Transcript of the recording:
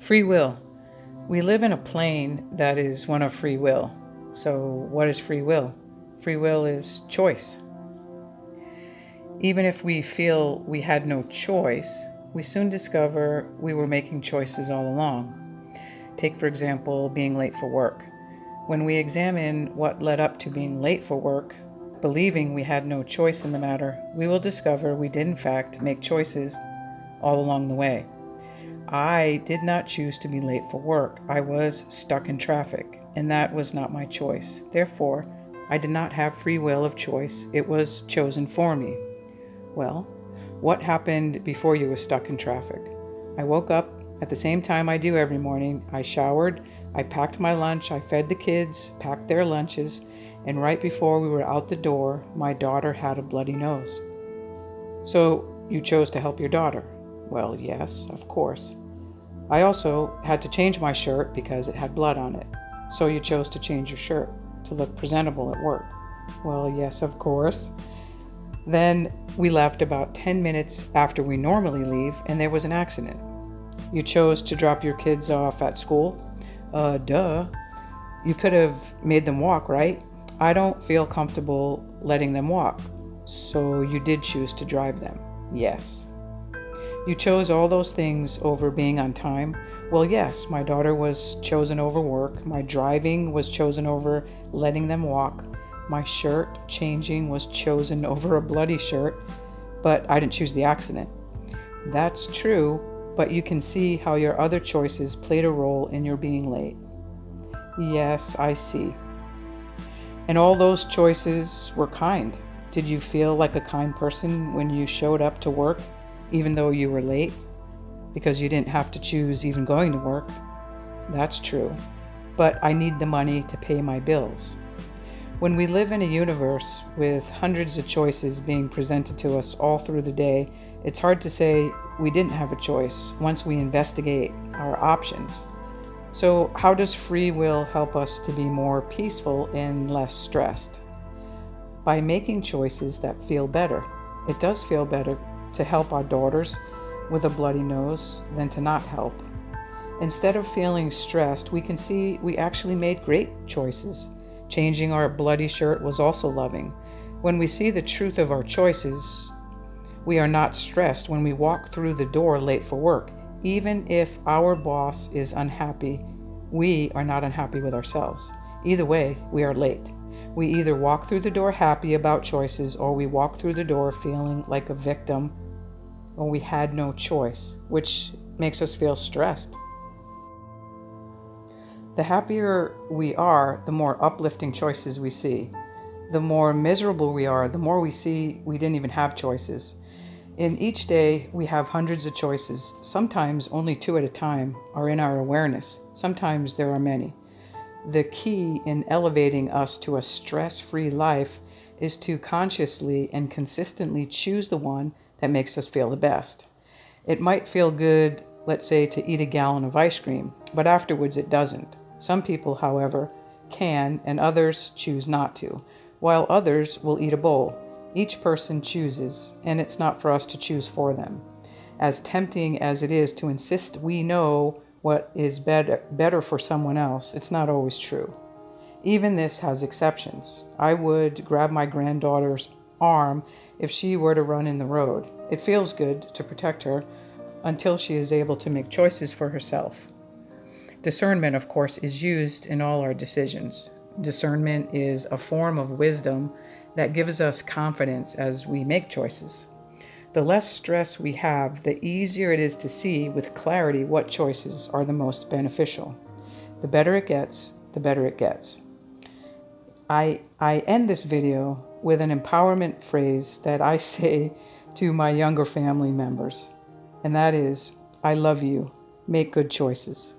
Free will. We live in a plane that is one of free will. So what is free will? Free will is choice. Even if we feel we had no choice, we soon discover we were making choices all along. Take, for example, being late for work. When we examine what led up to being late for work, believing we had no choice in the matter, we will discover we did in fact make choices all along the way. I did not choose to be late for work. I was stuck in traffic, and that was not my choice. Therefore, I did not have free will of choice. It was chosen for me. Well, what happened before you were stuck in traffic? I woke up at the same time I do every morning. I showered, I packed my lunch, I fed the kids, packed their lunches, and right before we were out the door, my daughter had a bloody nose. So you chose to help your daughter? Well, yes, of course. I also had to change my shirt because it had blood on it. So you chose to change your shirt to look presentable at work? Well, yes, of course. Then we left about 10 minutes after we normally leave, and there was an accident. You chose to drop your kids off at school? Duh. You could have made them walk, right? I don't feel comfortable letting them walk. So you did choose to drive them? Yes. You chose all those things over being on time? Well, yes, my daughter was chosen over work. My driving was chosen over letting them walk. My shirt changing was chosen over a bloody shirt, but I didn't choose the accident. That's true, but you can see how your other choices played a role in your being late. Yes, I see. And all those choices were kind. Did you feel like a kind person when you showed up to work, even though you were late? Because you didn't have to choose even going to work. That's true. But I need the money to pay my bills. When we live in a universe with hundreds of choices being presented to us all through the day, it's hard to say we didn't have a choice once we investigate our options. So how does free will help us to be more peaceful and less stressed? By making choices that feel better. It does feel better to help our daughters with a bloody nose than to not help. Instead of feeling stressed, we can see we actually made great choices. Changing our bloody shirt was also loving. When we see the truth of our choices, we are not stressed when we walk through the door late for work. Even if our boss is unhappy, we are not unhappy with ourselves. Either way, we are late. We either walk through the door happy about choices, or we walk through the door feeling like a victim, or we had no choice, which makes us feel stressed. The happier we are, the more uplifting choices we see. The more miserable we are, the more we see we didn't even have choices. In each day, we have hundreds of choices. Sometimes only 2 at a time are in our awareness. Sometimes there are many. The key in elevating us to a stress-free life is to consciously and consistently choose the one that makes us feel the best. It might feel good, let's say, to eat a gallon of ice cream, but afterwards it doesn't. Some people, however, can, and others choose not to, while others will eat a bowl. Each person chooses, and it's not for us to choose for them. As tempting as it is to insist we know what is better for someone else, it's not always true. Even this has exceptions. I would grab my granddaughter's arm if she were to run in the road. It feels good to protect her until she is able to make choices for herself. Discernment, of course, is used in all our decisions. Discernment is a form of wisdom that gives us confidence as we make choices. The less stress we have, the easier it is to see with clarity what choices are the most beneficial. The better it gets, the better it gets. I end this video with an empowerment phrase that I say to my younger family members, and that is, I love you. Make good choices.